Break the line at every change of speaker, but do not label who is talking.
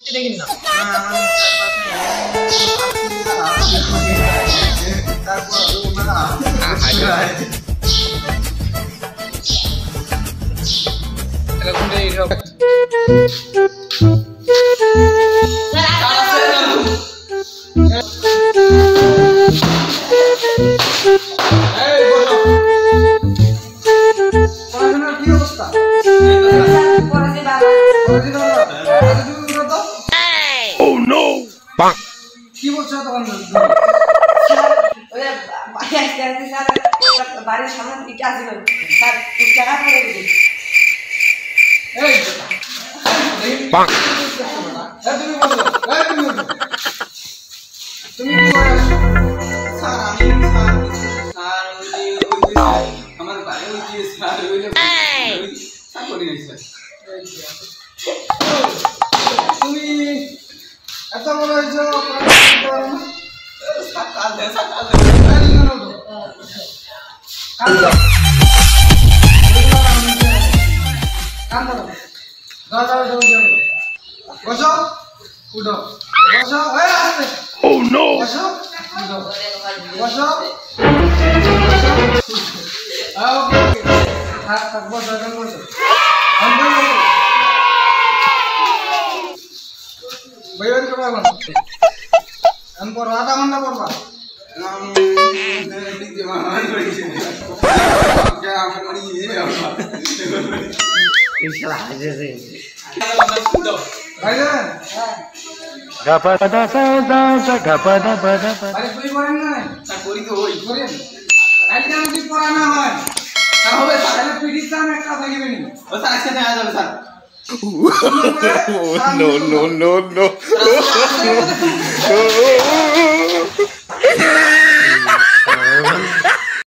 দেখিন না
কি বলছো তখন
বাড়ির সামনে দিকে আসছিল স্যার টাকা পড়ে গেছে
তুমি স্যার আমি স্যার আমার বাড়ি হয়েছে স্যার স্যার করি নাই স্যার তুমি এত বড় হয়েছ আধা ঘন্টা পড়বা
No.